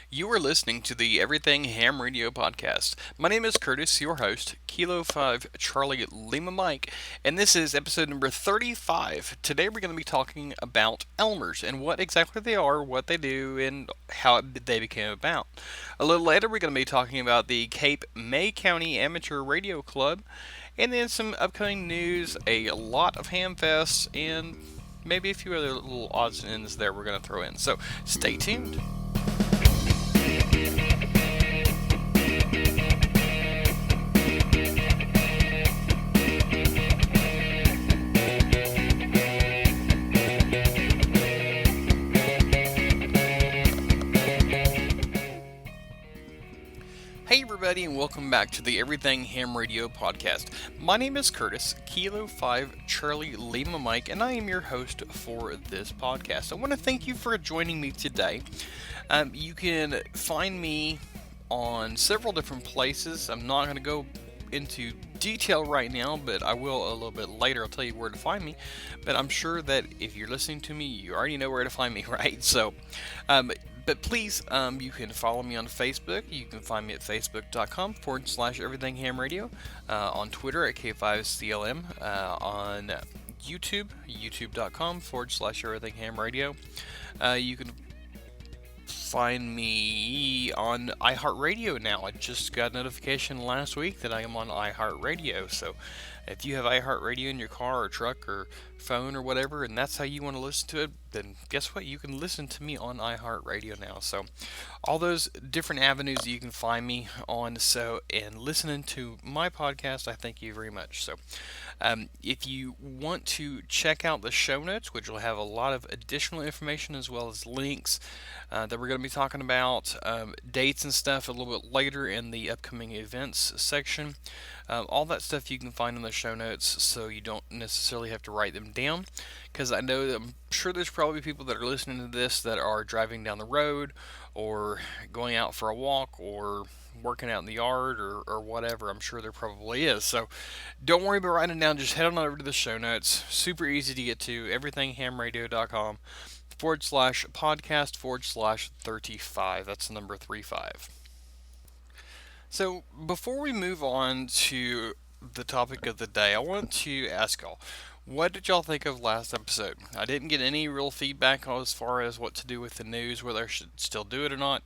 You are listening to the Everything Ham Radio podcast. My name is Curtis, your host, Kilo 5 Charlie Lima Mike, and this is episode number 35. Today we're going to be talking about Elmers and what exactly they are, what they do, and how they became about. A little later we're going to be talking about the Cape May County Amateur Radio Club, and then some upcoming news, a lot of ham fests, and maybe a few other little odds and ends there we're going to throw in. So stay tuned. Hey everybody, and welcome back to the Everything Ham Radio podcast. My name is Curtis, Kilo 5 Charlie Lima Mike, and I am your host for this podcast. I want to thank you for joining me today. You can find me on several different places. I'm not going to go into detail right now, but I will a little bit later. I'll tell you where to find me. But I'm sure that if you're listening to me, you already know where to find me, right? But please, you can follow me on Facebook. You can find me at facebook.com/everythingham radio, on Twitter at K5CLM, on YouTube, youtube.com/everythingham radio. You can find me on iHeartRadio now. I just got notification last week that I am on iHeartRadio. So if you have iHeartRadio in your car or truck or phone or whatever, and that's how you want to listen to it, then guess what? You can listen to me on iHeartRadio now. So all those different avenues you can find me on. So, and listening to my podcast, I thank you very much. So if you want to check out the show notes, which will have a lot of additional information as well as links that we're going to be talking about, dates and stuff a little bit later in the upcoming events section. All that stuff you can find in the show notes, so you don't necessarily have to write them down. Because I'm sure there's probably people that are listening to this that are driving down the road, or going out for a walk, or working out in the yard, or whatever. I'm sure there probably is. So don't worry about writing it down. Just head on over to the show notes. Super easy to get to. everythinghamradio.com/podcast/35. That's the number 35. So, before we move on to the topic of the day, I want to ask y'all, what did y'all think of last episode? I didn't get any real feedback as far as what to do with the news, whether I should still do it or not.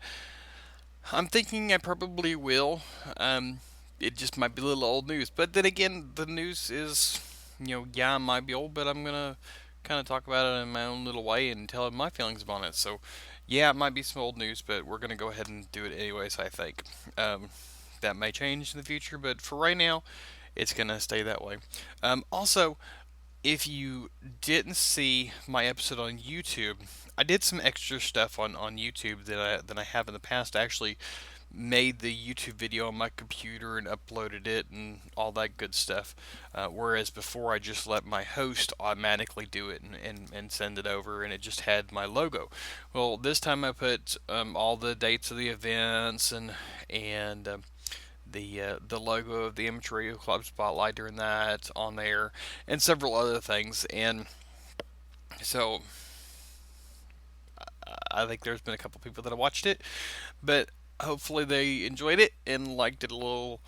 I'm thinking I probably will. It just might be a little old news. But then again, the news is, yeah, it might be old, but I'm going to kind of talk about it in my own little way and tell my feelings about it. So, yeah, it might be some old news, but we're going to go ahead and do it anyways, I think. That may change in the future, but for right now, it's going to stay that way. Also, if you didn't see my episode on YouTube, I did some extra stuff on YouTube than I have in the past. I actually made the YouTube video on my computer and uploaded it and all that good stuff. Whereas before I just let my host automatically do it and send it over, and it just had my logo. Well, this time I put all the dates of the events and the logo of the Amateur Radio Club Spotlight during that on there, and several other things. And so I think there's been a couple people that have watched it, but hopefully they enjoyed it and liked it a little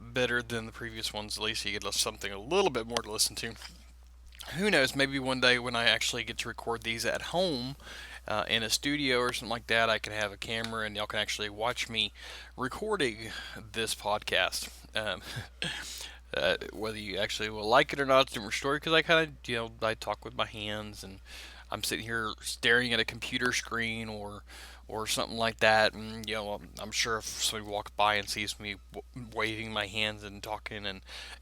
better than the previous ones. At least you get something a little bit more to listen to. Who knows? Maybe one day when I actually get to record these at home in a studio or something like that, I can have a camera and y'all can actually watch me recording this podcast. Whether you actually will like it or not, it's a different story, because I kind of, I talk with my hands and I'm sitting here staring at a computer screen or something like that, and I'm sure if somebody walks by and sees me waving my hands and talking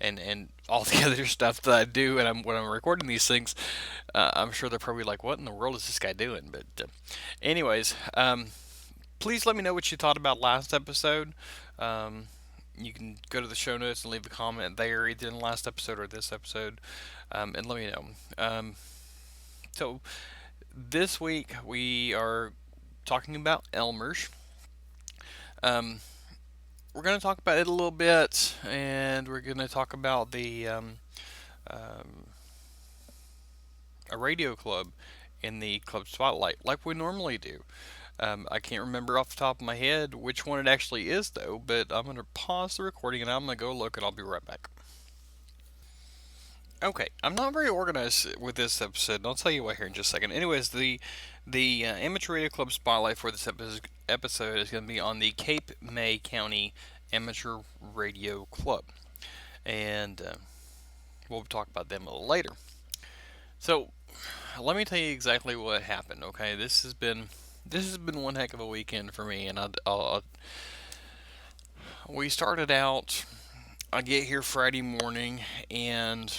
and all the other stuff that I do, and when I'm recording these things, I'm sure they're probably like, "What in the world is this guy doing?" But anyways, please let me know what you thought about last episode. You can go to the show notes and leave a comment there, either in the last episode or this episode, and let me know. So this week we are talking about Elmers. We're going to talk about it a little bit, and we're going to talk about a radio club in the club spotlight, like we normally do. I can't remember off the top of my head which one it actually is, though, but I'm going to pause the recording and I'm going to go look and I'll be right back. Okay, I'm not very organized with this episode, and I'll tell you why here in just a second. Anyways, the Amateur Radio Club spotlight for this episode is going to be on the Cape May County Amateur Radio Club, and we'll talk about them a little later. So, let me tell you exactly what happened. Okay, this has been one heck of a weekend for me, and we started out. I get here Friday morning, and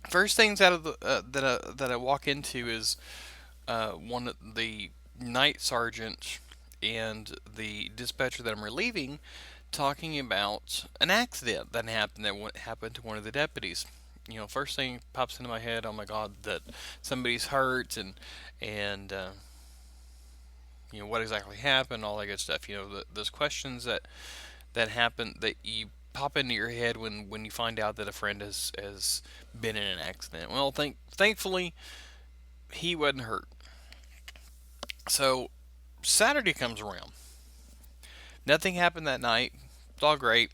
first things out of that I walk into is one of the night sergeant and the dispatcher that I'm relieving talking about an accident that happened to one of the deputies. First thing pops into my head, oh my God, that somebody's hurt, and what exactly happened, all that good stuff. Those questions that happen that you pop into your head when you find out that a friend has been in an accident. Well, thankfully he wasn't hurt. So Saturday comes around. Nothing happened that night. It's all great.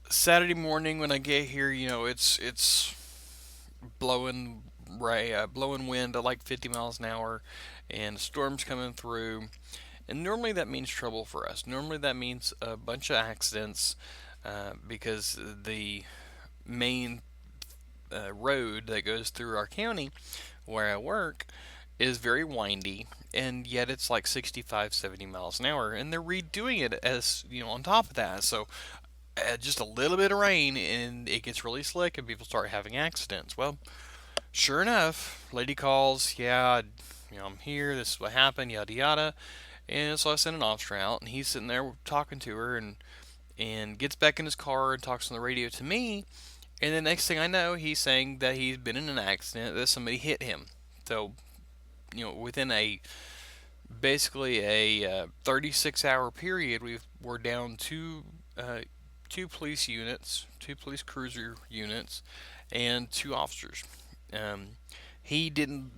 Saturday morning when I get here, it's blowing wind at like 50 miles an hour, and a storm's coming through. And normally that means trouble for us. Normally that means a bunch of accidents because the main road that goes through our county where I work is very windy, and yet it's like 65, 70 miles an hour, and they're redoing it as on top of that. So just a little bit of rain and it gets really slick and people start having accidents. Well, sure enough, lady calls, yeah, I'm here, this is what happened, yada yada. And so I send an officer out, and he's sitting there talking to her, and gets back in his car and talks on the radio to me. And the next thing I know, he's saying that he's been in an accident, that somebody hit him. So, within basically a 36-hour period, we're down two police units, two police cruiser units, and two officers. He didn't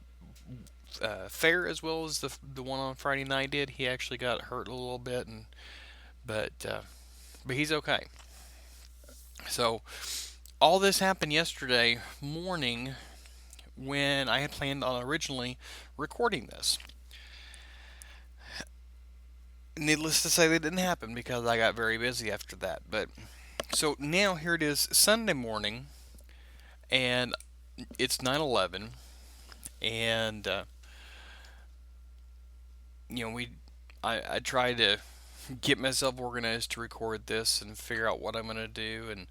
fare as well as the one on Friday night did. He actually got hurt a little bit, but he's okay. So all this happened yesterday morning when I had planned on originally recording this. Needless to say, that didn't happen because I got very busy after that. But so now here it is, Sunday morning, and it's 9/11, and I tried to get myself organized to record this and figure out what I'm gonna do, and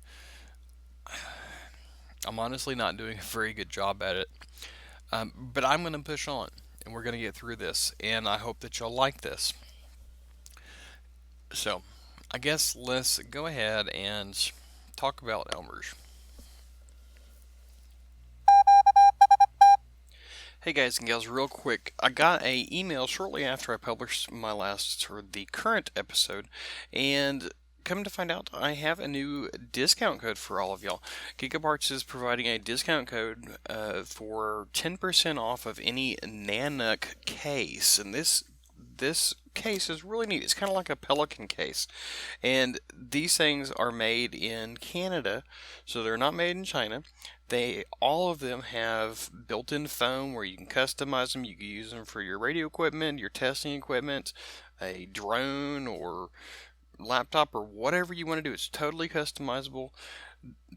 I'm honestly not doing a very good job at it. But I'm gonna push on, and we're gonna get through this, and I hope that y'all like this. So, I guess let's go ahead and talk about Elmers. Hey guys and gals, real quick, I got a email shortly after I published my last, or the current episode, and come to find out, I have a new discount code for all of y'all. Gigaparts is providing a discount code for 10% off of any Nanook case, and this case is really neat. It's kind of like a Pelican case, and these things are made in Canada, so they're not made in China. All of them have built-in foam where you can customize them. You can use them for your radio equipment, your testing equipment, a drone or laptop, or whatever you want to do. It's totally customizable.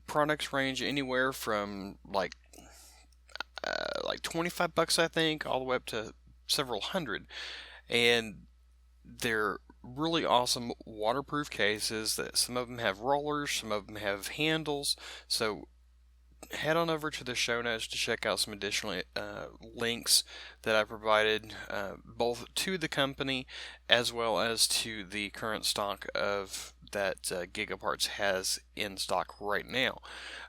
Products range anywhere from like $25, I think, all the way up to several hundred. And they're really awesome waterproof cases. That some of them have rollers, some of them have handles. So head on over to the show notes to check out some additional links that I provided, both to the company as well as to the current stock of that Gigaparts has in stock right now.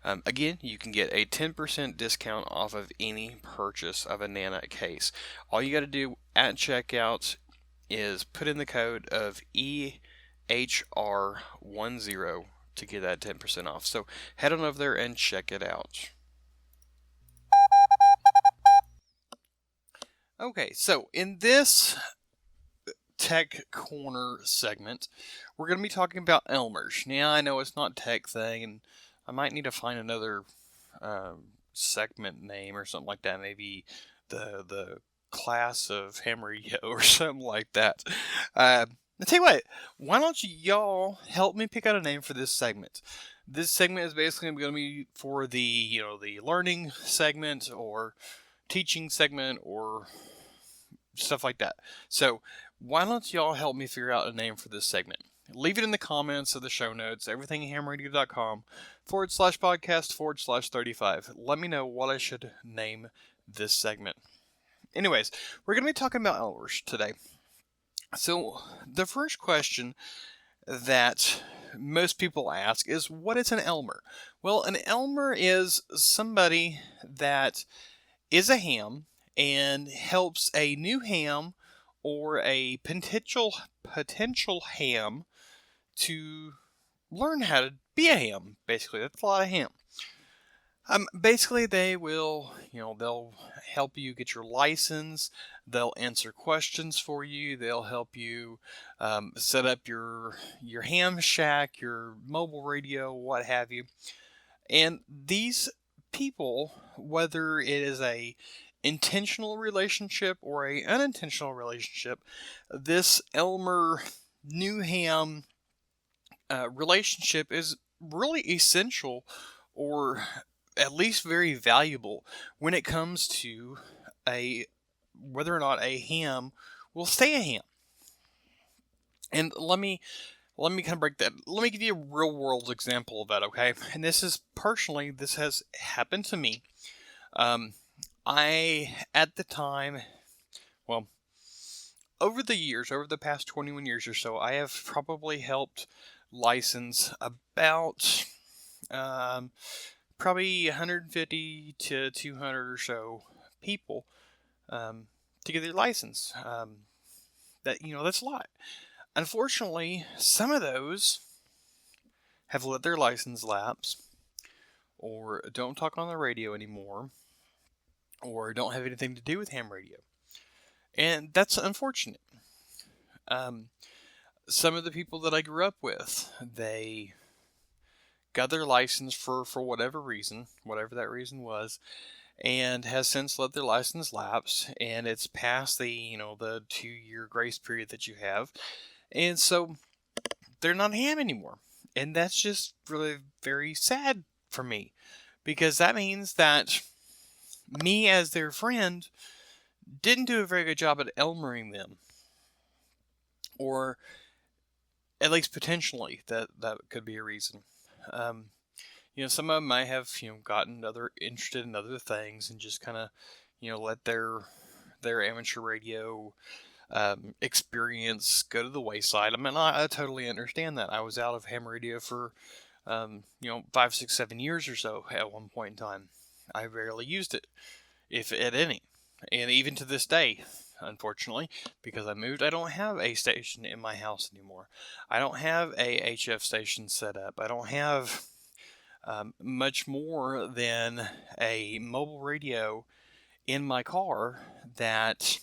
Again, you can get a 10% discount off of any purchase of a Nanook case. All you got to do at checkout is put in the code of EHR10 to get that 10% off. So head on over there and check it out. Okay, so in this Tech Corner segment, we're going to be talking about Elmers. Now, I know it's not tech thing, and I might need to find another segment name or something like that. Maybe the class of ham radio or something like that. I'll tell you what, why don't y'all help me pick out a name for this segment? This segment is basically going to be for the the learning segment or teaching segment or stuff like that. So why don't y'all help me figure out a name for this segment? Leave it in the comments of the show notes, everythinghamradio.com/podcast/35. Let me know what I should name this segment. Anyways, we're going to be talking about Elmers today. So the first question that most people ask is, what is an Elmer? Well, an Elmer is somebody that is a ham and helps a new ham or a potential ham to learn how to be a ham. Basically, that's a lot of ham. Basically, they will, they'll help you get your license. They'll answer questions for you. They'll help you set up your ham shack, your mobile radio, what have you. And these people, whether it is a intentional relationship or a unintentional relationship, this Elmer new ham relationship is really essential, or at least very valuable, when it comes to whether or not a ham will stay a ham. And let me kind of break that. Let me give you a real world example of that, okay? And this has happened to me. I, at the time, well, over the past 21 years or so, I have probably helped license about probably 150 to 200 or so people to get their license. That's a lot. Unfortunately, some of those have let their license lapse, or don't talk on the radio anymore, or don't have anything to do with ham radio. And that's unfortunate. Some of the people that I grew up with, they got their license for whatever reason, whatever that reason was, and has since let their license lapse, and it's past the 2-year grace period that you have. And so they're not ham anymore. And that's just really very sad for me, because that means that me as their friend didn't do a very good job at Elmering them. Or at least potentially that could be a reason. Some of them might have gotten interested in other things and just kind of let their amateur radio experience go to the wayside. I mean, I totally understand that. I was out of ham radio for 5, 6, 7 years or so at one point in time. I rarely used it, if at any. And even to this day, unfortunately, because I moved, I don't have a station in my house anymore. I don't have a HF station set up. I don't have much more than a mobile radio in my car that,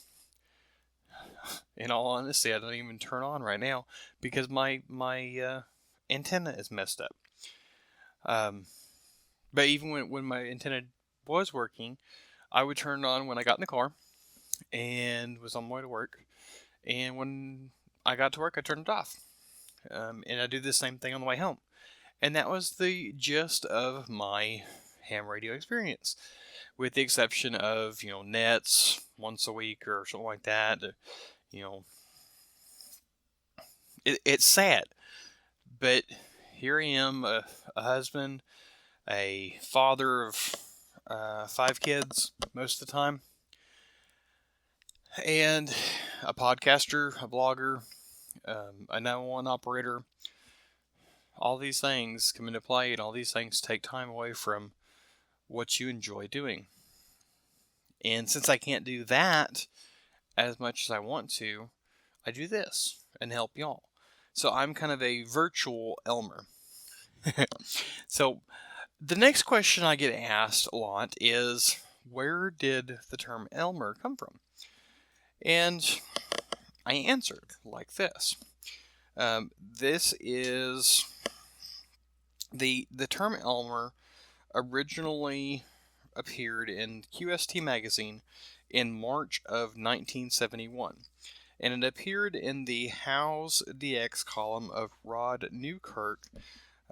in all honesty, I don't even turn on right now because my antenna is messed up. But even when my antenna was working, I would turn it on when I got in the car and was on my way to work. And when I got to work, I turned it off. And I do the same thing on the way home. And that was the gist of my ham radio experience, with the exception of, nets once a week or something like that. It's sad, but here I am, a husband, a father of 5 kids most of the time, and a podcaster, a blogger, a 911 operator. All these things come into play, and all these things take time away from what you enjoy doing. And since I can't do that as much as I want to, I do this and help y'all. So I'm kind of a virtual Elmer. So the next question I get asked a lot is, where did the term Elmer come from? And I answered like this. This is the term Elmer originally appeared in QST magazine in March of 1971, and it appeared in the How's DX column of Rod Newkirk.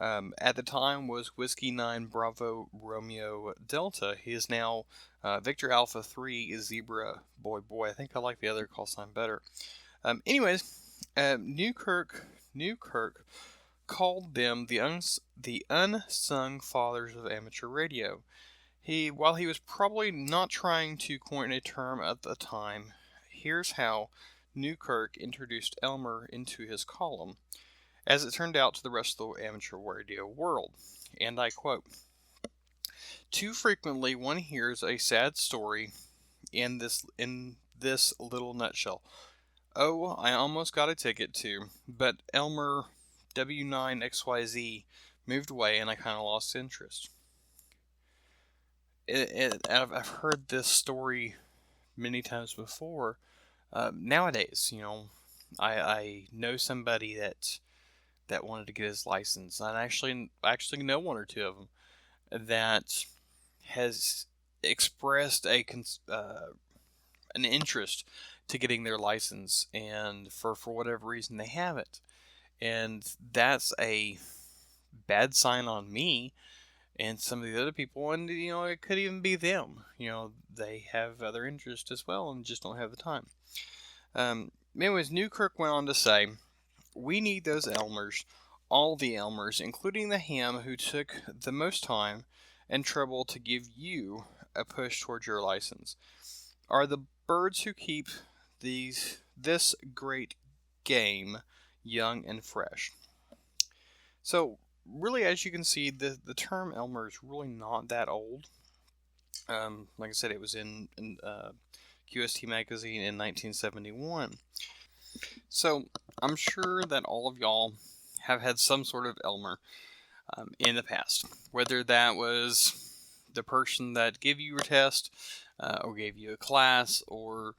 At the time was Whiskey 9 Bravo Romeo Delta. He is now Victor Alpha 3 Zebra Boy Boy. I think I like the other call sign better. Newkirk called them the unsung fathers of amateur radio. While he was probably not trying to coin a term at the time, here's how Newkirk introduced Elmer into his column, as it turned out to the rest of the amateur radio world. And I quote, "Too frequently one hears a sad story in this little nutshell. Oh, I almost got a ticket too, but Elmer W9XYZ moved away and I kind of lost interest." I've heard this story many times before. Nowadays, I know somebody that wanted to get his license, and I actually know one or two of them that has expressed an interest to getting their license, and for whatever reason they haven't, and that's a bad sign on me and some of the other people, and it could even be them. They have other interests as well and just don't have the time. Anyways, Newkirk went on to say, "We need those Elmers, all the Elmers, including the ham who took the most time and trouble to give you a push towards your license, are the birds who keep this great game young and fresh." So, really, as you can see, the term Elmer is really not that old. Like I said, it was in QST magazine in 1971. So I'm sure that all of y'all have had some sort of Elmer in the past, whether that was the person that gave you your test, or gave you a class, or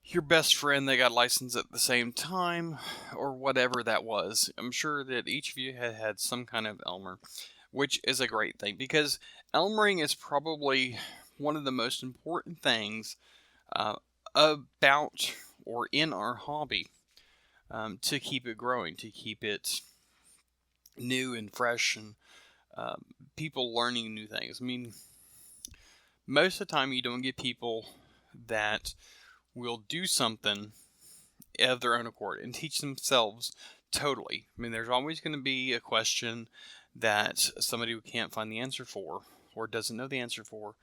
your best friend that got licensed at the same time, or whatever that was. I'm sure that each of you had some kind of Elmer, which is a great thing, because Elmering is probably one of the most important things about or in our hobby, to keep it growing, to keep it new and fresh, and people learning new things. I mean, most of the time you don't get people that will do something of their own accord and teach themselves totally. I mean, there's always going to be a question that somebody who can't find the answer for, or doesn't know the answer for.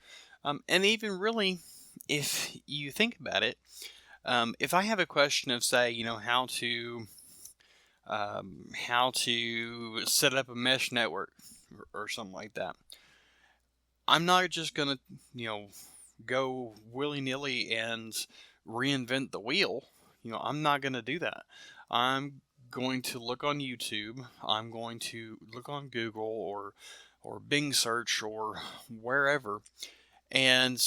And even really, if you think about it, if I have a question of, say, how to set up a mesh network or something like that, I'm not just going to, go willy-nilly and reinvent the wheel. I'm not going to do that. I'm going to look on YouTube. I'm going to look on Google or Bing search or wherever and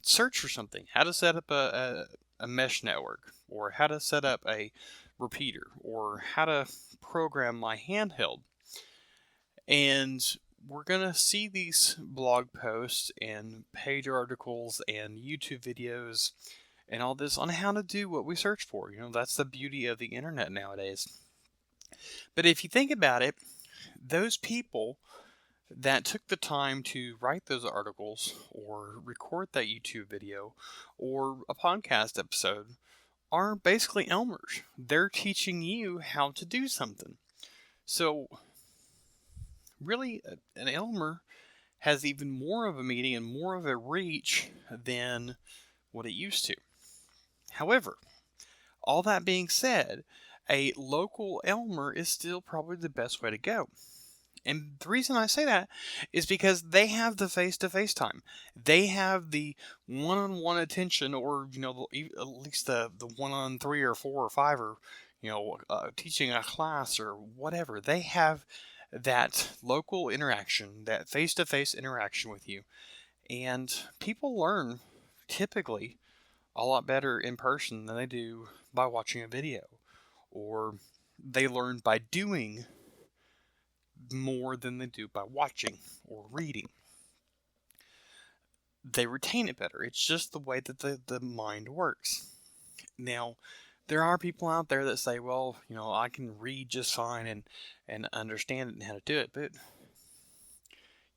search for something. How to set up a mesh network, or how to set up a repeater, or how to program my handheld. And we're going to see these blog posts and page articles and YouTube videos and all this on how to do what we search for. That's the beauty of the internet nowadays. But if you think about it, those people that took the time to write those articles or record that YouTube video or a podcast episode are basically Elmers. They're teaching you how to do something. So really, an Elmer has even more of a meaning and more of a reach than what it used to. However, all that being said, a local Elmer is still probably the best way to go. And the reason I say that is because they have the face-to-face time. They have the one-on-one attention, or at least the 1-on-3 or 4 or 5, or teaching a class or whatever. They have that local interaction, that face-to-face interaction with you. And people learn typically a lot better in person than they do by watching a video, or they learn by doing more than they do by watching or reading. They retain it better. It's just the way that the mind works. Now, there are people out there that say, well, I can read just fine and understand it and how to do it. But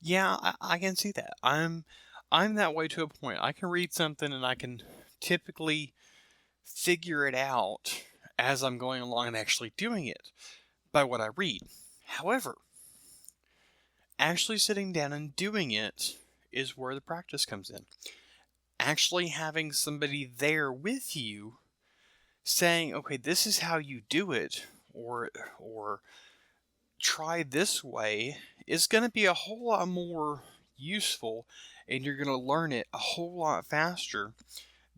yeah, I can see that. I'm that way to a point. I can read something and I can typically figure it out as I'm going along and actually doing it by what I read. However, actually sitting down and doing it is where the practice comes in. Actually having somebody there with you saying, okay, this is how you do it, or try this way, is going to be a whole lot more useful, and you're going to learn it a whole lot faster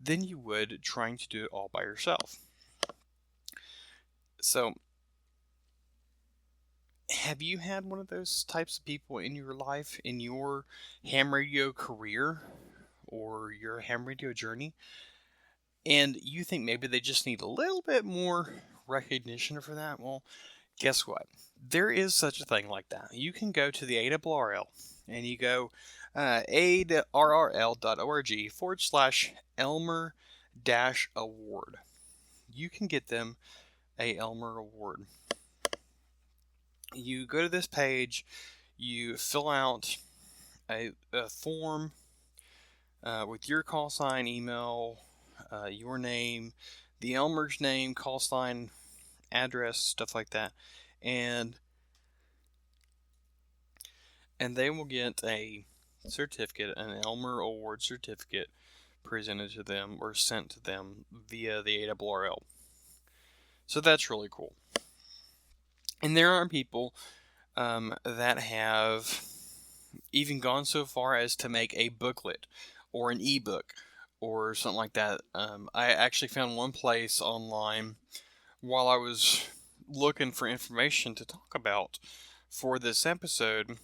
than you would trying to do it all by yourself. So, have you had one of those types of people in your life, in your ham radio career, or your ham radio journey, and you think maybe they just need a little bit more recognition for that? Well, guess what? There is such a thing like that. You can go to the ARRL and you go arrl.org/Elmer-award. You can get them a Elmer award. You go to this page, you fill out a form with your call sign, email, your name, the Elmer's name, call sign, address, stuff like that, and they will get a certificate, an Elmer Award certificate, presented to them or sent to them via the ARRL. So that's really cool. And there are people that have even gone so far as to make a booklet or an ebook or something like that. I actually found one place online while I was looking for information to talk about for this episode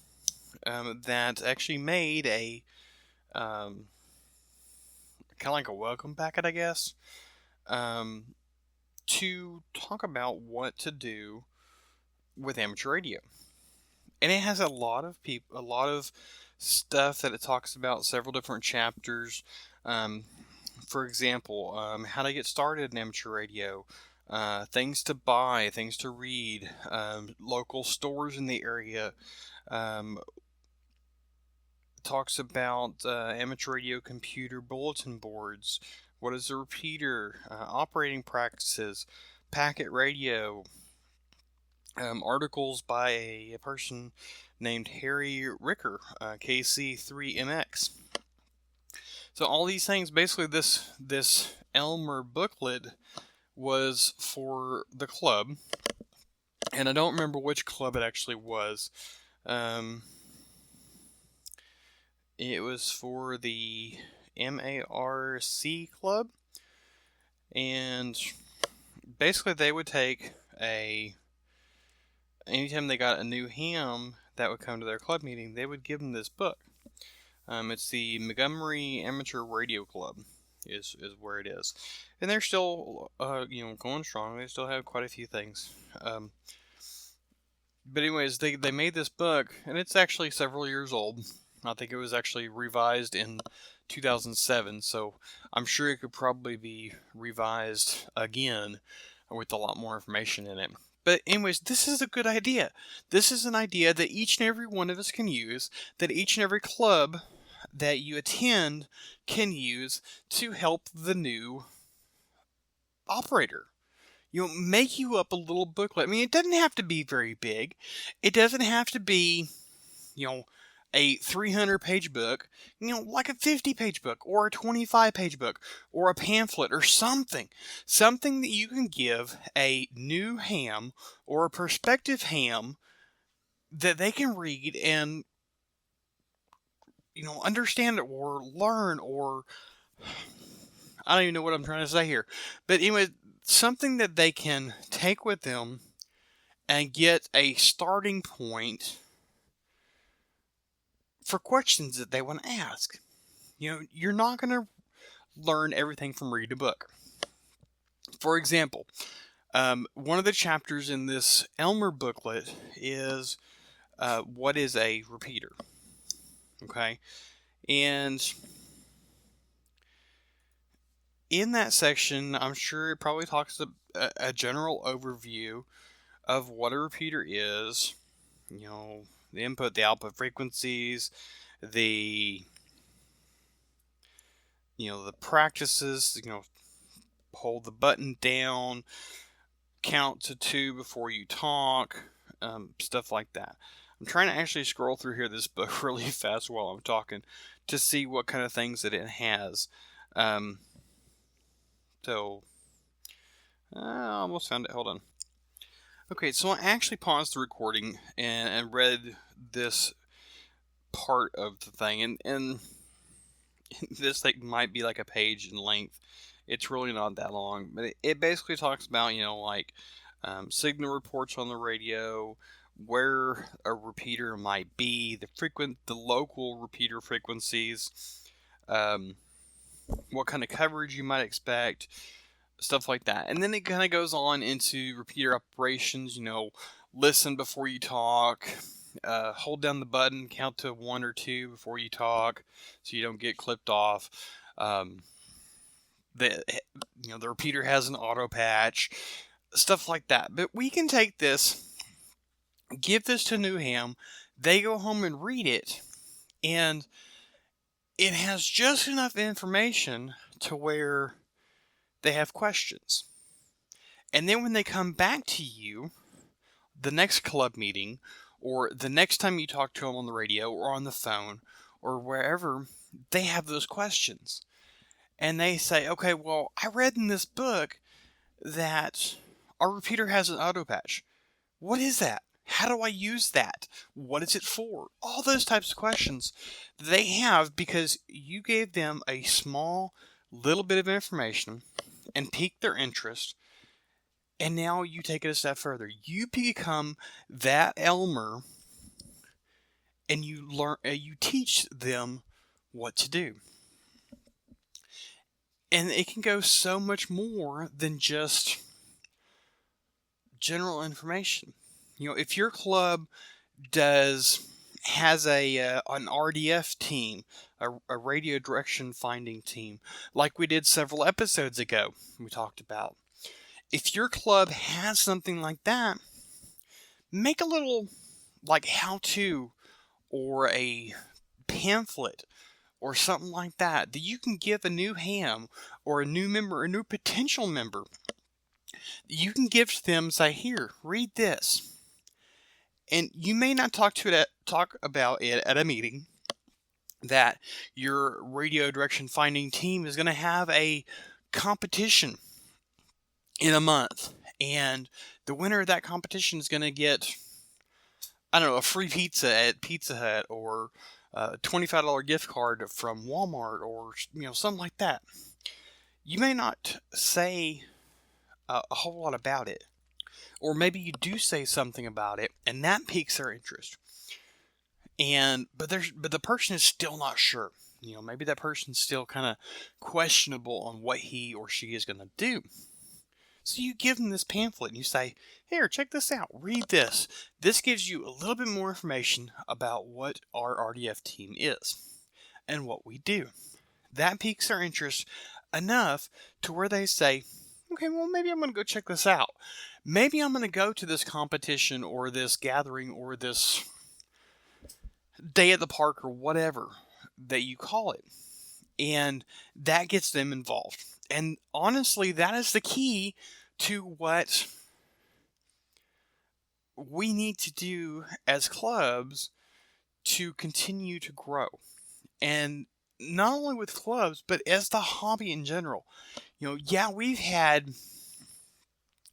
that actually made a kind of like a welcome packet, I guess, to talk about what to do with amateur radio. And it has a lot of stuff that it talks about, several different chapters. For example, how to get started in amateur radio, things to buy, things to read, local stores in the area. Talks about amateur radio computer bulletin boards, what is a repeater, operating practices, packet radio, articles by a person named Harry Ricker, KC3MX. So all these things, basically this Elmer booklet was for the club, and I don't remember which club it actually was. It was for the MARC club, and basically they would take anytime they got a new ham that would come to their club meeting, they would give them this book. It's the Montgomery Amateur Radio Club is where it is, and they're still going strong. They still have quite a few things. But anyways, they made this book, and it's actually several years old. I think it was actually revised in 2007, so I'm sure it could probably be revised again with a lot more information in it. But anyways, this is a good idea. This is an idea that each and every one of us can use, that each and every club that you attend can use to help the new operator. Make you up a little booklet. I mean, it doesn't have to be very big. It doesn't have to be, a 300-page book, like a 50-page book, or a 25-page book, or a pamphlet, or something that you can give a new ham or a prospective ham that they can read and understand it or learn, or I don't even know what I'm trying to say here, but anyway, something that they can take with them and get a starting point for questions that they want to ask. You're not going to learn everything from reading a book. For example, one of the chapters in this Elmer booklet is what is a repeater. Okay, and in that section, I'm sure it probably talks a general overview of what a repeater is. You know, the input, the output frequencies, the the practices. Hold the button down, count to 2 before you talk, stuff like that. I'm trying to actually scroll through here this book really fast while I'm talking to see what kind of things that it has. So, I almost found it. Hold on. Okay, so I actually paused the recording and read this part of the thing, and this thing might be like a page in length. It's really not that long, but it basically talks about, signal reports on the radio, where a repeater might be, the local repeater frequencies, what kind of coverage you might expect, stuff like that. And then it kind of goes on into repeater operations, listen before you talk, hold down the button, count to 1 or 2 before you talk so you don't get clipped off. The repeater has an auto patch, stuff like that. But we can take this, give this to Newham, they go home and read it, and it has just enough information to where they have questions. And then when they come back to you, the next club meeting, or the next time you talk to them on the radio or on the phone or wherever, they have those questions. And they say, okay, well, I read in this book that our repeater has an auto patch. What is that? How do I use that? What is it for? All those types of questions they have because you gave them a small little bit of information and piqued their interest. And now you take it a step further. You become that Elmer, and you teach them what to do. And it can go so much more than just general information. If your club has an RDF team, a radio direction finding team, like we did several episodes ago, we talked about. If your club has something like that, make a little like how-to or a pamphlet or something like that you can give a new ham or a new member, a new potential member. You can give to them, say, here, read this. And you may not talk about it at a meeting, that your radio direction finding team is going to have a competition in a month, and the winner of that competition is going to get, I don't know, a free pizza at Pizza Hut, or a $25 gift card from Walmart, or something like that. You may not say a whole lot about it, or maybe you do say something about it, and that piques their interest. But the person is still not sure. Maybe that person's still kind of questionable on what he or she is going to do. So you give them this pamphlet and you say, here, check this out. Read this. This gives you a little bit more information about what our RDF team is and what we do. That piques their interest enough to where they say, okay, well, maybe I'm going to go check this out. Maybe I'm going to go to this competition or this gathering or this day at the park or whatever that you call it. And that gets them involved. And honestly, that is the key to what we need to do as clubs to continue to grow. And not only with clubs, but as the hobby in general. We've had,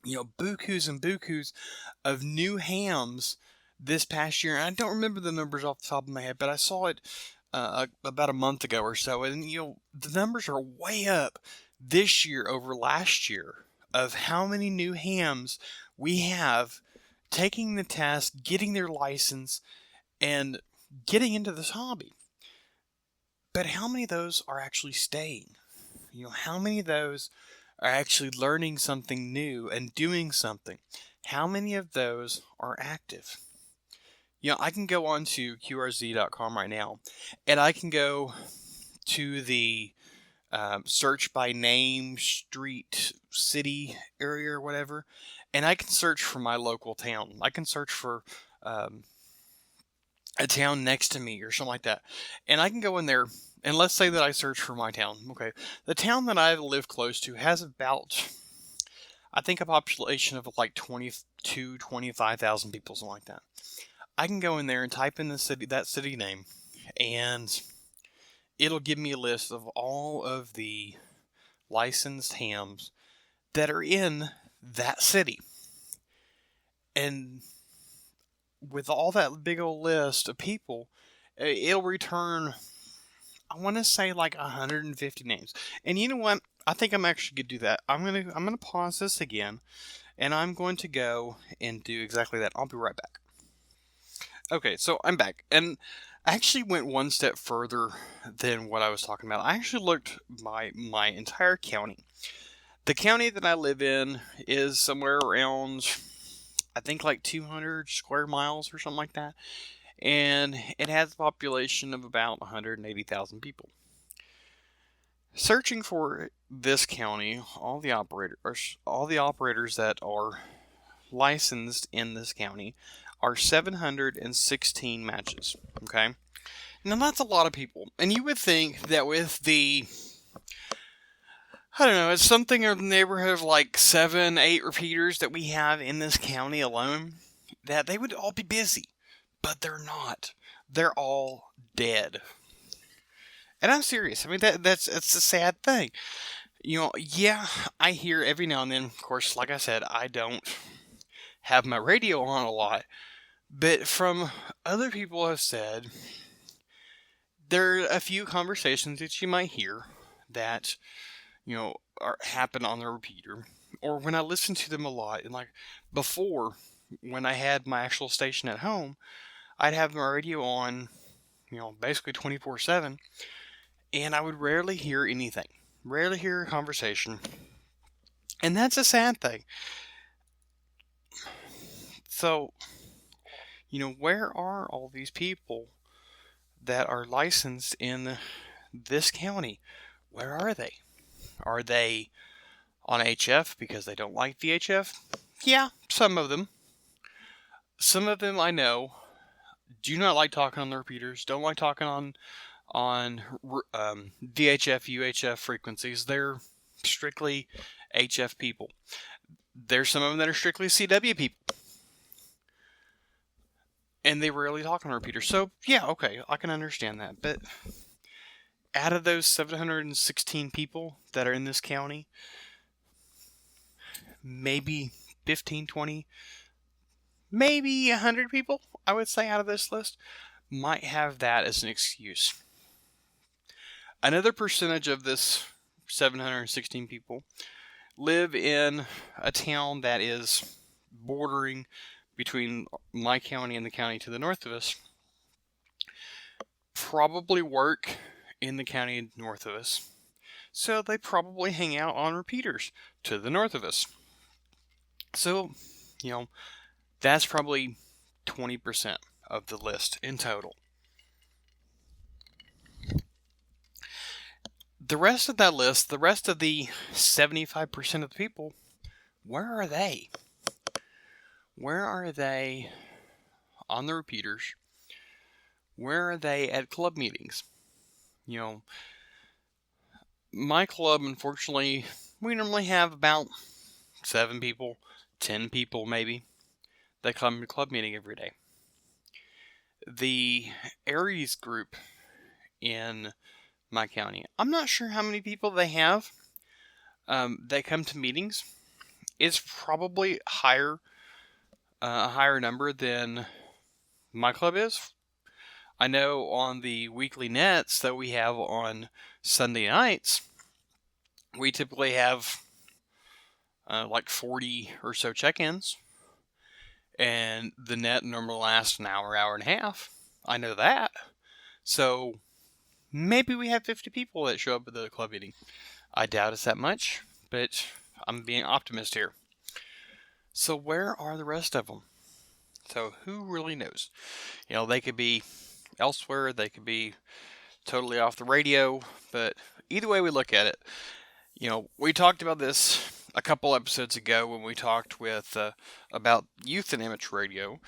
bukus and bukus of new hams this past year. And I don't remember the numbers off the top of my head, but I saw it about a month ago or so. And, the numbers are way up this year over last year of how many new hams we have taking the test, getting their license, and getting into this hobby. But how many of those are actually staying? how many of those are actually learning something new and doing something? How many of those are active? I can go on to qrz.com right now, and I can go to the search by name, street, city, area, or whatever, and I can search for my local town. I can search for a town next to me or something like that, and I can go in there, and let's say that I search for my town. Okay, the town that I live close to has about, I think, a population of like 25,000 people, something like that. I can go in there and type in that city name, and it'll give me a list of all of the licensed hams that are in that city. And with all that big old list of people, it'll return, I want to say, like 150 names. And you know what? I think I'm actually going to do that. I'm going to pause this again, and I'm going to go and do exactly that. I'll be right back. Okay, so I'm back, and I actually went one step further than what I was talking about. I actually looked my entire county. The county that I live in is somewhere around, I think, like 200 square miles or something like that, and it has a population of about 180,000 people. Searching for this county, all the operators that are licensed in this county are 716 matches. Okay, now that's a lot of people, and you would think that with the, I don't know, it's something in the neighborhood of like 7-8 repeaters that we have in this county alone, that they would all be busy, but they're not. They're all dead. And I'm serious. I mean, it's a sad thing. Yeah, I hear every now and then, of course, like I said, I don't have my radio on a lot, but from other people have said, there are a few conversations that you might hear that, happen on the repeater, or when I listen to them a lot, and like before, when I had my actual station at home, I'd have my radio on, basically 24/7, and I would rarely hear anything, rarely hear a conversation, and that's a sad thing. So, where are all these people that are licensed in this county? Where are they? Are they on HF because they don't like VHF? Yeah, some of them. Some of them I know do not like talking on the repeaters, don't like talking on VHF, UHF frequencies. They're strictly HF people. There's some of them that are strictly CW people, and they rarely talk on repeaters. So, yeah, okay, I can understand that. But out of those 716 people that are in this county, maybe 15, 20, maybe 100 people, I would say, out of this list, might have that as an excuse. Another percentage of this 716 people live in a town that is bordering between my county and the county to the north of us, probably work in the county north of us, so they probably hang out on repeaters to the north of us. So, that's probably 20% of the list in total. The rest of that list, the rest of the 75% of the people, where are they? Where are they on the repeaters? Where are they at club meetings? My club, unfortunately, we normally have about 7 people, 10 people maybe, that come to club meeting every day. The Aries group in my county, I'm not sure how many people they have that come to meetings. It's probably a higher number than my club is. I know on the weekly nets that we have on Sunday nights, we typically have like 40 or so check-ins, and the net normally lasts an hour, hour and a half. I know that. So maybe we have 50 people that show up at the club meeting. I doubt it's that much, but I'm being optimist here. So where are the rest of them? So who really knows? They could be elsewhere, they could be totally off the radio, but either way we look at it, we talked about this a couple episodes ago when we talked with about youth and amateur radio.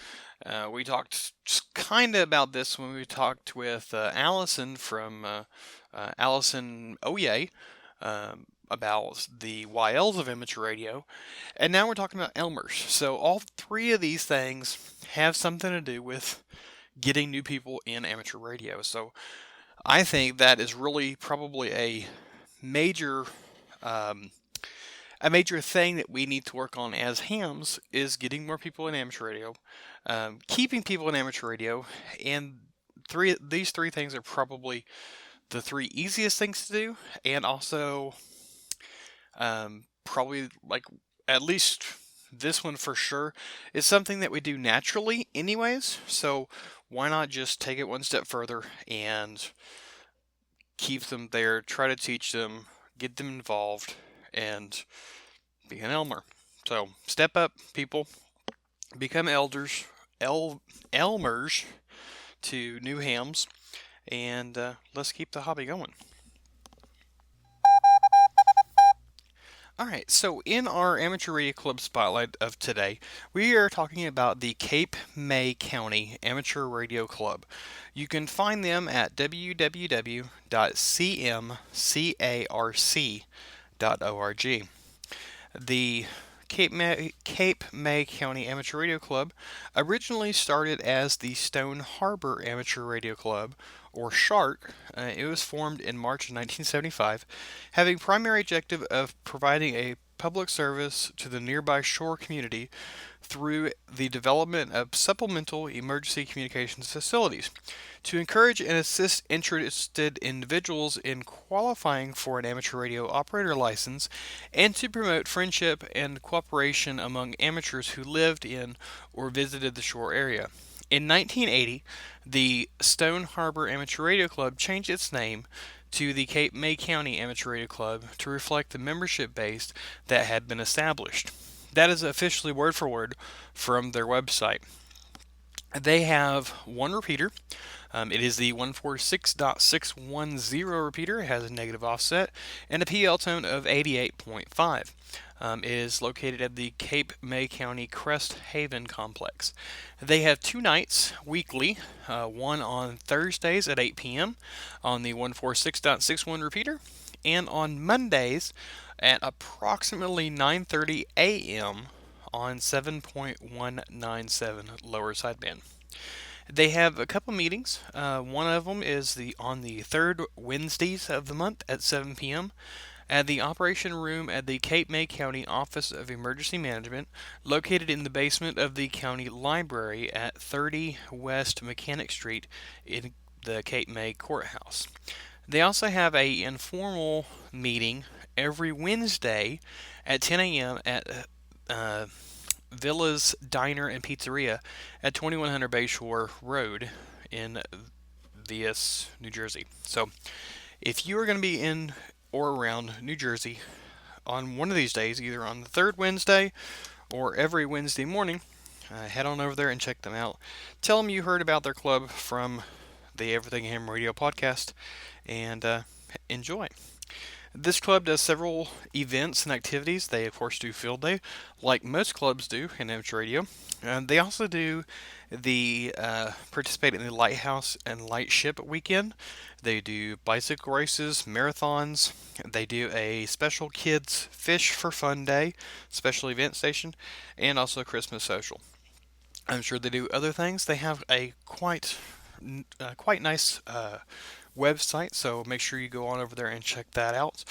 We talked kind of about this when we talked with Allison from Allison Oye about the YLs of amateur radio, and now we're talking about Elmers. So all three of these things have something to do with getting new people in amateur radio. So I think that is really probably major um, a major thing that we need to work on as hams is getting more people in amateur radio, keeping people in amateur radio, and these three things are probably the three easiest things to do, and also probably like at least this one for sure is something that we do naturally anyways. So why not just take it one step further and keep them there, try to teach them, get them involved, and be an Elmer. So step up, people. Become elders, Elmers to new hams, and let's keep the hobby going. Alright, so in our Amateur Radio Club Spotlight of today, we are talking about the Cape May County Amateur Radio Club. You can find them at www.cmcarc.org. The Cape May County Amateur Radio Club originally started as the Stone Harbor Amateur Radio Club, or SHARC. It was formed in March of 1975, having primary objective of providing a public service to the nearby shore community through the development of supplemental emergency communications facilities, to encourage and assist interested individuals in qualifying for an amateur radio operator license, and to promote friendship and cooperation among amateurs who lived in or visited the shore area. In 1980, the Stone Harbor Amateur Radio Club changed its name to the Cape May County Amateur Radio Club to reflect the membership base that had been established. That is officially word for word from their website. They have one repeater. It is the 146.610 repeater. It has a negative offset and a PL tone of 88.5. It is located at the Cape May County Crest Haven complex. They have two nights weekly, one on Thursdays at 8 p.m. on the 146.61 repeater, and on Mondays at approximately 9:30 a.m. on 7.197 lower sideband. They have a couple meetings. One of them is on the third Wednesdays of the month at 7 p.m. at the operation room at the Cape May County Office of Emergency Management, located in the basement of the county library at 30 West Mechanic Street in the Cape May Courthouse. They also have an informal meeting every Wednesday at 10 a.m. at Villa's Diner and Pizzeria at 2100 Bayshore Road in Vias, New Jersey. So if you are going to be in or around New Jersey on one of these days, either on the third Wednesday or every Wednesday morning, head on over there and check them out. Tell them you heard about their club from the Everything Ham Radio podcast, and enjoy. This club does several events and activities. They, of course, do field day, like most clubs do in amateur radio. They also do participate in the Lighthouse and Lightship weekend. They do bicycle races, marathons. They do a special kids fish for fun day, special event station, and also a Christmas social. I'm sure they do other things. They have a quite nice website, so make sure you go on over there and check that out.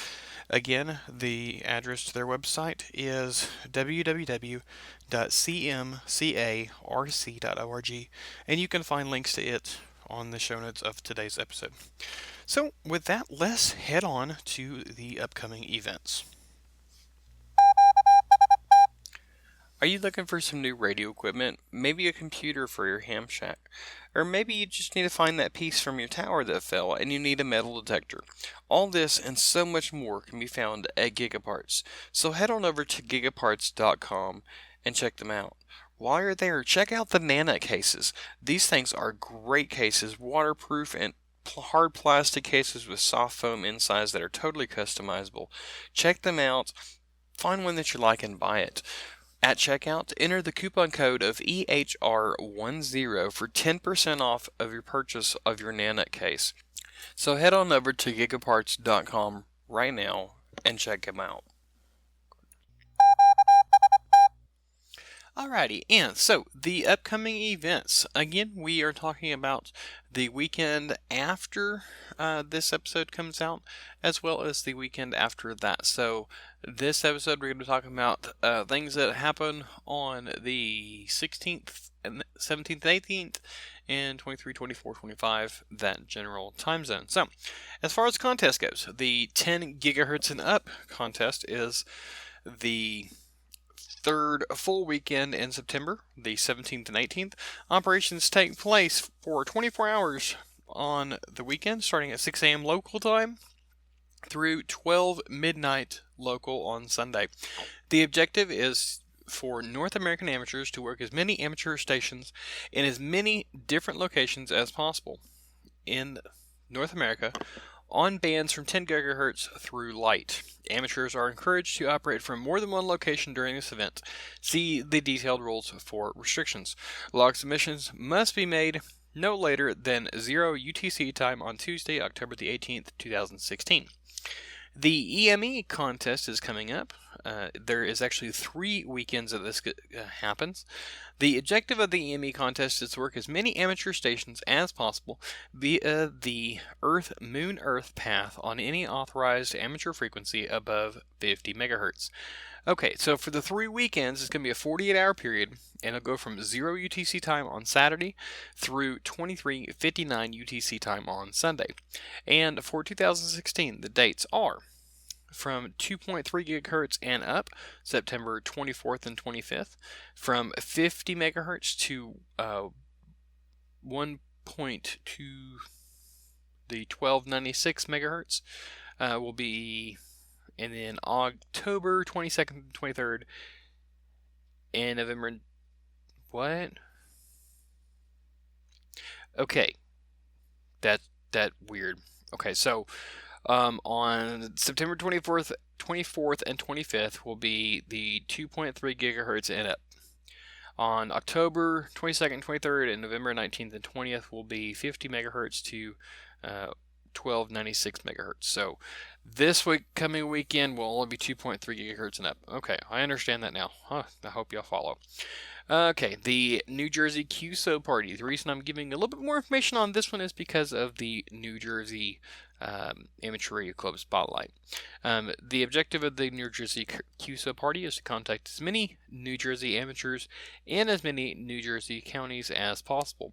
Again, the address to their website is www.cmcarc.org, and you can find links to it on the show notes of today's episode. So with that, let's head on to the upcoming events. Are you looking for some new radio equipment? Maybe a computer for your ham shack? Or maybe you just need to find that piece from your tower that fell and you need a metal detector. All this and so much more can be found at Gigaparts. So head on over to gigaparts.com and check them out. While you're there, check out the Nana cases. These things are great cases, waterproof and hard plastic cases with soft foam insides that are totally customizable. Check them out. Find one that you like and buy it. At checkout, enter the coupon code of ETH035 for 10% off of your purchase of your Nanite case. So head on over to gigaparts.com right now and check them out. Alrighty, and so the upcoming events. Again, we are talking about the weekend after this episode comes out, as well as the weekend after that. So this episode, we're going to be talking about things that happen on the 16th, and 17th, 18th, and 23, 24, 25, that general time zone. So as far as contest goes, the 10 gigahertz and up contest is the third full weekend in September, the 17th and 18th. Operations take place for 24 hours on the weekend, starting at 6 a.m. local time through 12 midnight local on Sunday. The objective is for North American amateurs to work as many amateur stations in as many different locations as possible in North America on bands from 10 gigahertz through light. Amateurs are encouraged to operate from more than one location during this event. See the detailed rules for restrictions. Log submissions must be made no later than 0 UTC time on Tuesday, October the 18th, 2016. The EME contest is coming up. There is actually 3 weekends that this happens. The objective of the EME contest is to work as many amateur stations as possible via the Earth-Moon-Earth path on any authorized amateur frequency above 50 megahertz. Okay, so for the 3 weekends, it's going to be a 48-hour period, and it'll go from 0 UTC time on Saturday through 23:59 UTC time on Sunday. And for 2016, the dates are from 2.3 gigahertz and up, September 24th and 25th, from 50 megahertz to 1.2, the 1296 megahertz will be, and then October 22nd and 23rd, and November, what? Okay, that weird. Okay, so on September 24th, and 25th will be the 2.3 gigahertz and up. On October 22nd, 23rd, and November 19th and 20th will be 50 megahertz to 1296 megahertz. So this coming weekend will only be 2.3 gigahertz and up. Okay, I understand that now. I hope y'all follow. Okay, the New Jersey QSO party. The reason I'm giving a little bit more information on this one is because of the New Jersey Amateur Radio Club Spotlight. The objective of the New Jersey QSO party is to contact as many New Jersey amateurs in as many New Jersey counties as possible.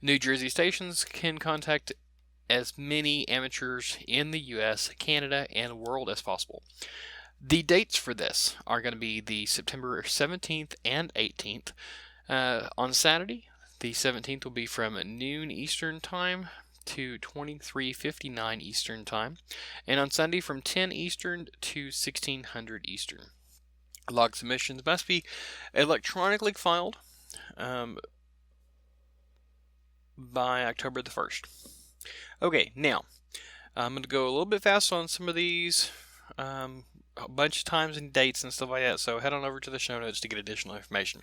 New Jersey stations can contact as many amateurs in the U.S., Canada, and world as possible. The dates for this are going to be the September 17th and 18th. On Saturday, the 17th will be from noon Eastern Time to 23:59 Eastern Time, and on Sunday from 10 Eastern to 1600 Eastern. Log submissions must be electronically filed by October the 1st. Okay, now, I'm going to go a little bit fast on some of these, a bunch of times and dates and stuff like that, so head on over to the show notes to get additional information.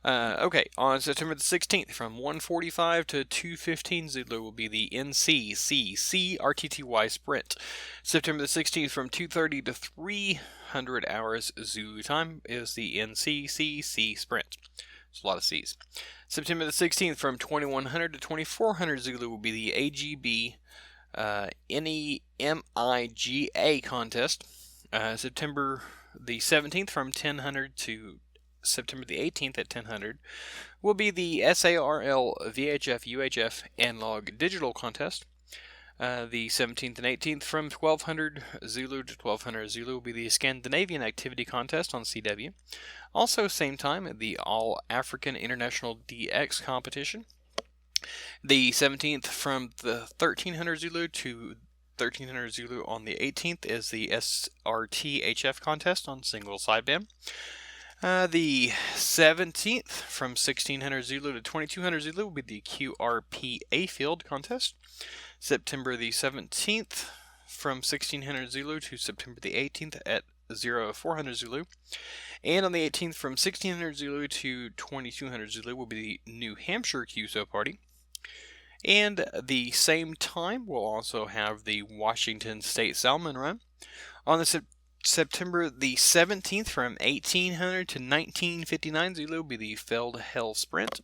Okay, on September the 16th, from 1:45 to 2:15 Zulu will be the NCCC RTTY Sprint. September the 16th, from 2:30 to 300 hours Zulu time is the NCCC Sprint. It's a lot of C's. September the 16th, from 2100 to 2400 Zulu will be the AGB NEMIGA contest. September the 17th, from 1000 to September the 18th at 1000 will be the SARL VHF UHF Analog Digital contest. The 17th and 18th from 1200 Zulu to 1200 Zulu will be the Scandinavian Activity Contest on CW. Also, same time, the All African International DX Competition. The 17th from the 1300 Zulu to 1300 Zulu on the 18th is the SRT-HF contest on single sideband. The 17th from 1600 Zulu to 2200 Zulu will be the QRPA field contest. September the 17th from 1600 Zulu to September the 18th at 0400 Zulu. And on the 18th from 1600 Zulu to 2200 Zulu will be the New Hampshire QSO party. And the same time, we'll also have the Washington State Salmon Run. On the September the 17th from 1800 to 1959 Zulu will be the Feldhell Sprint.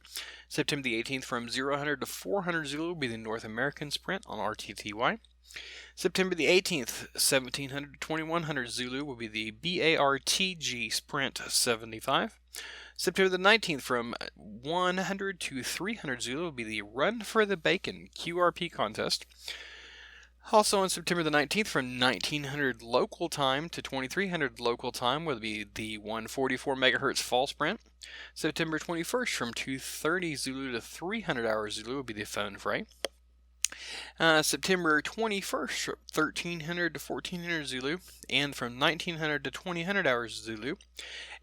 September the 18th from 0 to 400 Zulu will be the North American Sprint on RTTY. September the 18th, 1700 to 2100 Zulu will be the BARTG Sprint 75. September the 19th from 100 to 300 Zulu will be the Run for the Bacon QRP contest. Also on September the 19th from 1900 local time to 2300 local time will be the 144 megahertz fall sprint. September 21st from 230 Zulu to 300 hours Zulu will be the phone fray. September 21st, 1300 to 1400 Zulu, and from 1900 to 2000 hours Zulu.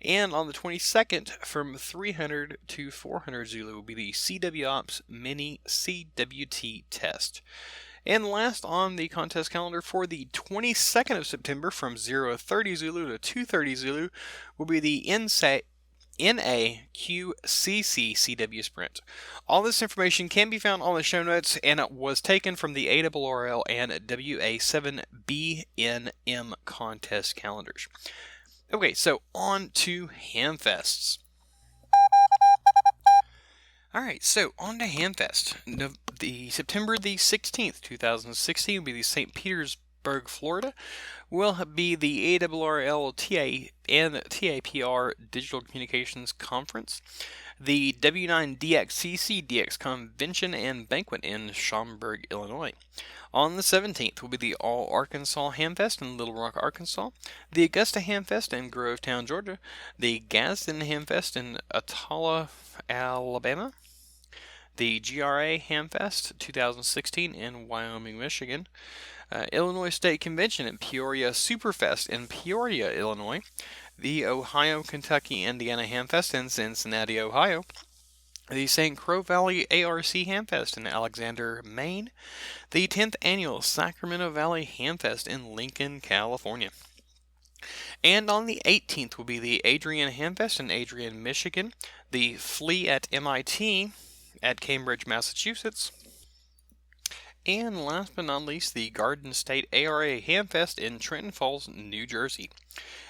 And on the 22nd, from 300 to 400 Zulu will be the CW Ops Mini CWT test. And last on the contest calendar for the 22nd of September, from 030 Zulu to 230 Zulu, will be the NAQCC CW Sprint. All this information can be found on the show notes, and it was taken from the ARRL and WA7BNM contest calendars. Okay, so on to Hamfests. Alright, so on to Hamfest. The September the 16th, 2016 will be the St. Petersburg, Florida, will be the ARRL TA and TAPR Digital Communications Conference, the W9DXCC DX Convention and Banquet in Schaumburg, Illinois. On the 17th will be the All Arkansas Hamfest in Little Rock, Arkansas, the Augusta Hamfest in Grovetown, Georgia, the Gadsden Hamfest in Attala, Alabama, the GRA Hamfest 2016 in Wyoming, Michigan, Illinois State Convention at Peoria Superfest in Peoria, Illinois, the Ohio, Kentucky, Indiana Hamfest in Cincinnati, Ohio, the St. Croix Valley ARC Hamfest in Alexander, Maine, the 10th Annual Sacramento Valley Hamfest in Lincoln, California. And on the 18th will be the Adrian Hamfest in Adrian, Michigan, the Flea at MIT at Cambridge, Massachusetts, and last but not least, the Garden State ARA Hamfest in Trenton Falls, New Jersey.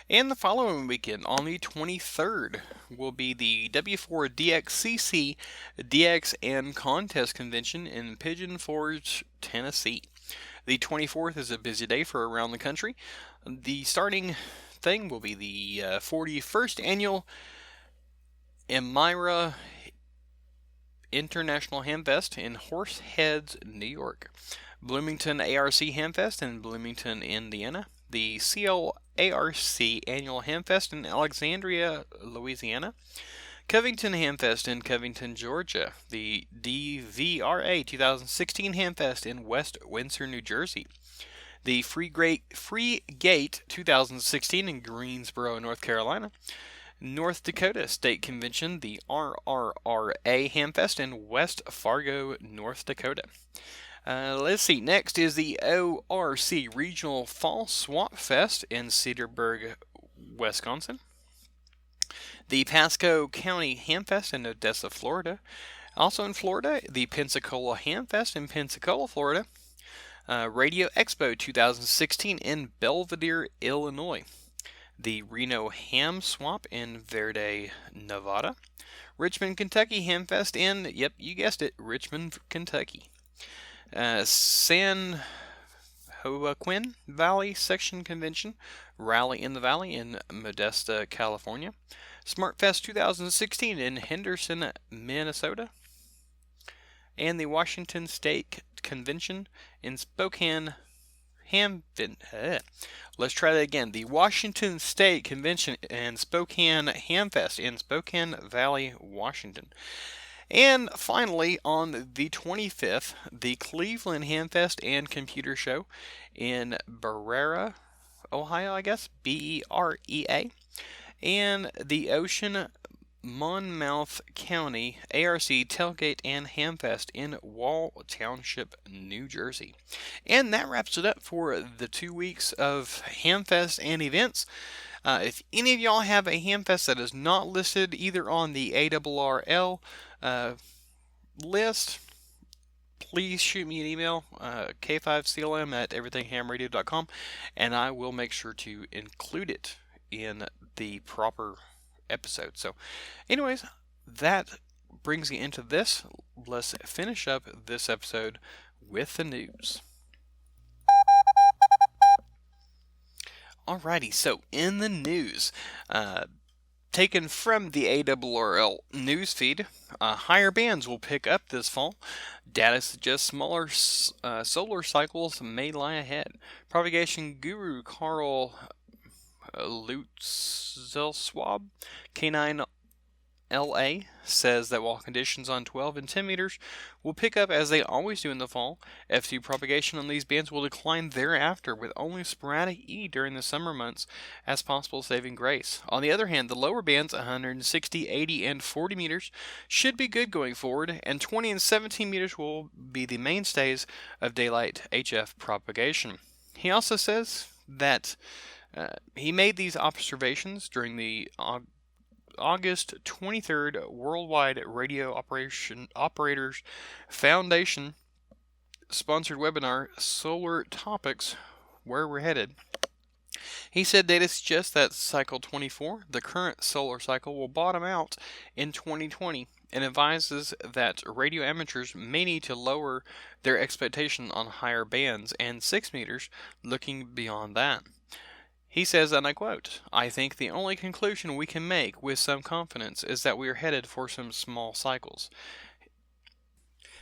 And the following weekend, on the 23rd, will be the W4DXCC DXN Contest Convention in Pigeon Forge, Tennessee. The 24th is a busy day for around the country. The starting thing will be the 41st Annual Elmira International Hamfest in Horseheads, New York. Bloomington ARC Hamfest in Bloomington, Indiana. The CLARC Annual Hamfest in Alexandria, Louisiana. Covington Hamfest in Covington, Georgia. The DVRA 2016 Hamfest in West Windsor, New Jersey. The Free Gate 2016 in Greensboro, North Carolina. North Dakota State Convention, the RRRA Hamfest in West Fargo, North Dakota. Let's see, next is the ORC Regional Fall Swap Fest in Cedarburg, Wisconsin. The Pasco County Hamfest in Odessa, Florida. Also in Florida, the Pensacola Hamfest in Pensacola, Florida. Radio Expo 2016 in Belvedere, Illinois. The Reno Ham Swap in Verde, Nevada. Richmond, Kentucky Hamfest in, yep, you guessed it, Richmond, Kentucky. San Joaquin Valley Section Convention, Rally in the Valley in Modesto, California. SmartFest 2016 in Henderson, Minnesota. And the Washington State Convention in Spokane, let's try that again. The Washington State Convention and Spokane Hamfest in Spokane Valley, Washington. And finally, on the 25th, the Cleveland Hamfest and Computer Show in Berea, Ohio, I guess, Berea, and the Ocean Monmouth County ARC Tailgate and Hamfest in Wall Township, New Jersey. And that wraps it up for the 2 weeks of Hamfest and events. If any of y'all have a Hamfest that is not listed either on the ARRL list, please shoot me an email, k5clm at everythinghamradio.com, and I will make sure to include it in the proper episode. So anyways, that brings me into this. Let's finish up this episode with the news. Alrighty, so in the news, taken from the ARRL newsfeed, higher bands will pick up this fall. Data suggests smaller solar cycles may lie ahead. Propagation guru Carl Lutzelswab, K9 LA, says that while conditions on 12 and 10 meters will pick up as they always do in the fall, FT propagation on these bands will decline thereafter, with only sporadic E during the summer months as possible saving grace. On the other hand, the lower bands, 160, 80, and 40 meters, should be good going forward, and 20 and 17 meters will be the mainstays of daylight HF propagation. He also says that he made these observations during the August 23rd Worldwide Radio Operators Foundation sponsored webinar, Solar Topics, Where We're Headed. He said data suggests that cycle 24, the current solar cycle, will bottom out in 2020, and advises that radio amateurs may need to lower their expectation on higher bands and 6 meters, looking beyond that. He says, and I quote, "I think the only conclusion we can make with some confidence is that we are headed for some small cycles."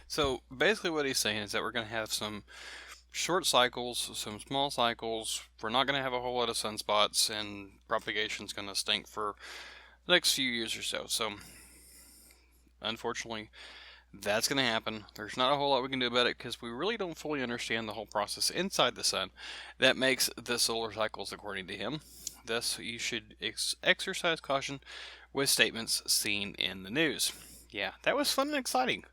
So basically what he's saying is that we're going to have some short cycles, some small cycles. We're not going to have a whole lot of sunspots, and propagation's going to stink for the next few years or so. So unfortunately, that's going to happen. There's not a whole lot we can do about it because we really don't fully understand the whole process inside the sun that makes the solar cycles, according to him. Thus, you should exercise caution with statements seen in the news. Yeah, that was fun and exciting.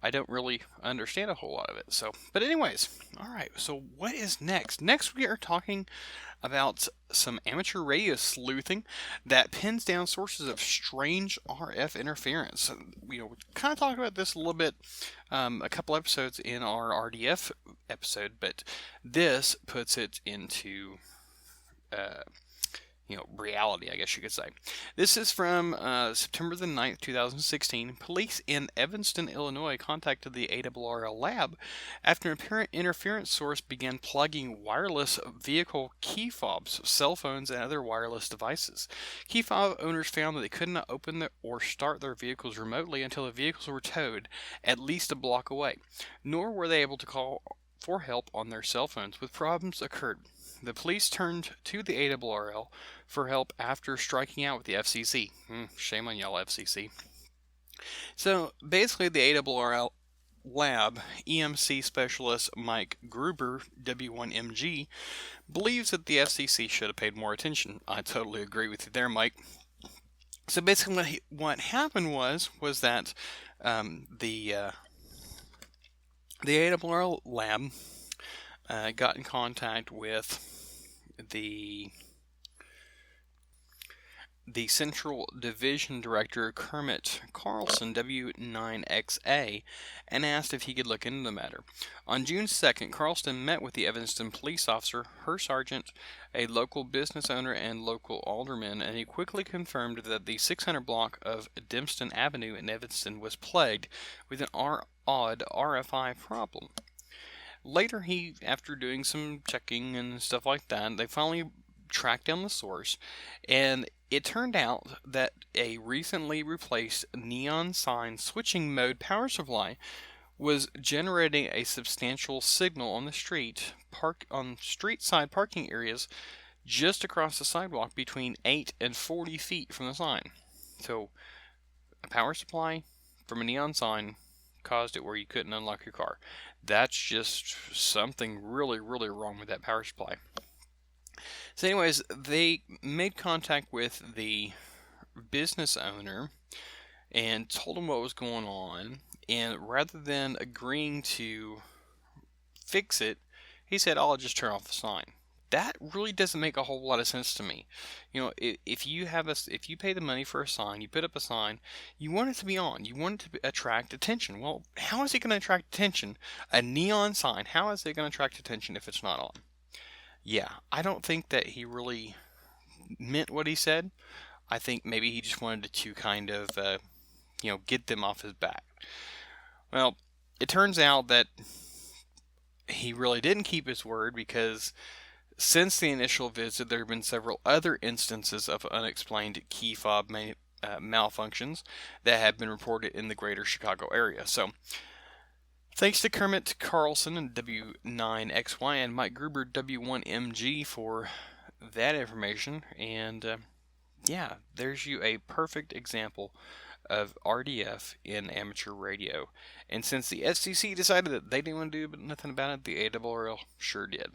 I don't really understand a whole lot of it. But anyways, all right. So what is next? Next, we are talking about some amateur radio sleuthing that pins down sources of strange RF interference. We kind of talked about this a little bit a couple episodes in our RDF episode, but this puts it into reality, I guess you could say. This is from September the 9th, 2016. Police in Evanston, Illinois contacted the ARRL lab after an apparent interference source began plugging wireless vehicle key fobs, cell phones, and other wireless devices. Key fob owners found that they could not open or start their vehicles remotely until the vehicles were towed at least a block away, nor were they able to call for help on their cell phones when problems occurred. The police turned to the ARRL for help after striking out with the FCC. Shame on y'all, FCC. So basically, the ARRL lab EMC specialist Mike Gruber, W1MG, believes that the FCC should have paid more attention. I totally agree with you there, Mike. So basically, what happened was that the ARRL lab got in contact with the Central Division Director Kermit Carlson, W9XA, and asked if he could look into the matter. On June 2nd, Carlson met with the Evanston police officer, her sergeant, a local business owner, and local alderman, and he quickly confirmed that the 600 block of Dempston Avenue in Evanston was plagued with an odd RFI problem. Later, after doing some checking and stuff like that, they finally tracked down the source, and it turned out that a recently replaced neon sign switching mode power supply was generating a substantial signal on the street side parking areas just across the sidewalk between 8 and 40 feet from the sign. So a power supply from a neon sign caused it where you couldn't unlock your car. That's just something really, really wrong with that power supply. So anyways, they made contact with the business owner and told him what was going on, and rather than agreeing to fix it, he said, I'll just turn off the sign. That really doesn't make a whole lot of sense to me. If you pay the money for a sign, you put up a sign, you want it to be on, you want it to attract attention. Well, how is it going to attract attention? A neon sign, how is it going to attract attention if it's not on? Yeah, I don't think that he really meant what he said. I think maybe he just wanted to kind of, get them off his back. Well, it turns out that he really didn't keep his word, because since the initial visit, there have been several other instances of unexplained key fob malfunctions that have been reported in the greater Chicago area. So, thanks to Kermit Carlson and W9XY and Mike Gruber W1MG for that information. And there's you a perfect example of RDF in amateur radio. And since the FCC decided that they didn't want to do nothing about it, the ARRL sure did.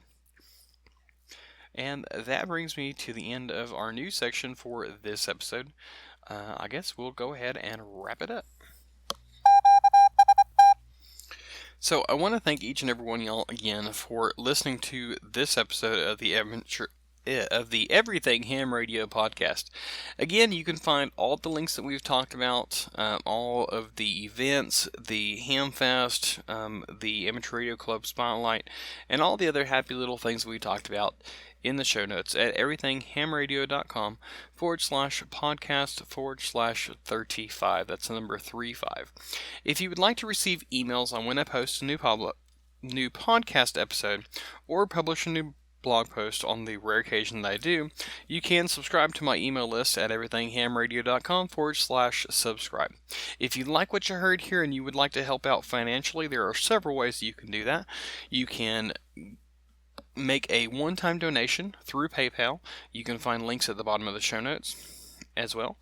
And that brings me to the end of our news section for this episode. I guess we'll go ahead and wrap it up. So I want to thank each and every one of y'all again for listening to this episode of the Everything Ham Radio podcast. Again, you can find all the links that we've talked about, all of the events, the Hamfest, the Amateur Radio Club Spotlight, and all the other happy little things we talked about in the show notes at everythinghamradio.com/podcast/35. That's the number 35. If you would like to receive emails on when I post a new podcast episode or publish a new blog post on the rare occasion that I do, you can subscribe to my email list at everythinghamradio.com/subscribe. If you like what you heard here and you would like to help out financially, there are several ways that you can do that. You can make a one-time donation through PayPal. You can find links at the bottom of the show notes as well.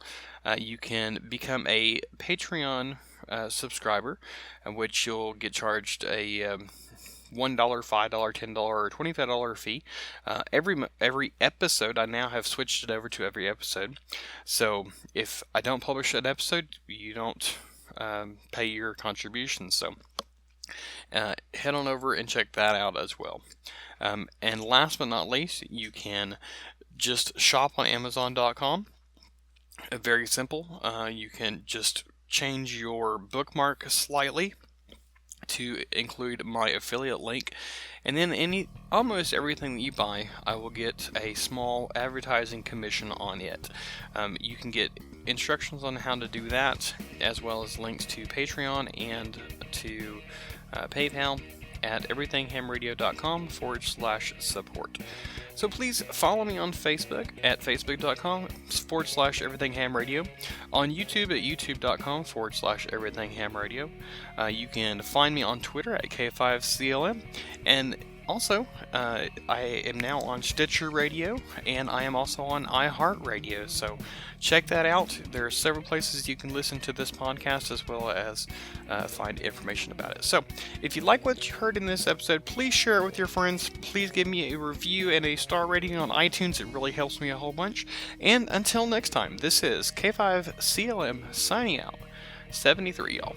You can become a Patreon subscriber, which you'll get charged a $1, $5, $10, or $25 fee. Every episode, I now have switched it over to every episode. So if I don't publish an episode, you don't pay your contributions. So head on over and check that out as well. And last but not least, you can just shop on Amazon.com. Very simple. You can just change your bookmark slightly to include my affiliate link, and then almost everything that you buy, I will get a small advertising commission on it. You can get instructions on how to do that, as well as links to Patreon and to PayPal at everythinghamradio.com/support. So please follow me on Facebook at facebook.com/everythinghamradio, on YouTube at youtube.com/everythinghamradio. You can find me on Twitter at K5CLM, and also, I am now on Stitcher Radio, and I am also on iHeartRadio, so check that out. There are several places you can listen to this podcast, as well as find information about it. So, if you like what you heard in this episode, please share it with your friends. Please give me a review and a star rating on iTunes. It really helps me a whole bunch. And until next time, this is K5CLM signing out. 73, y'all.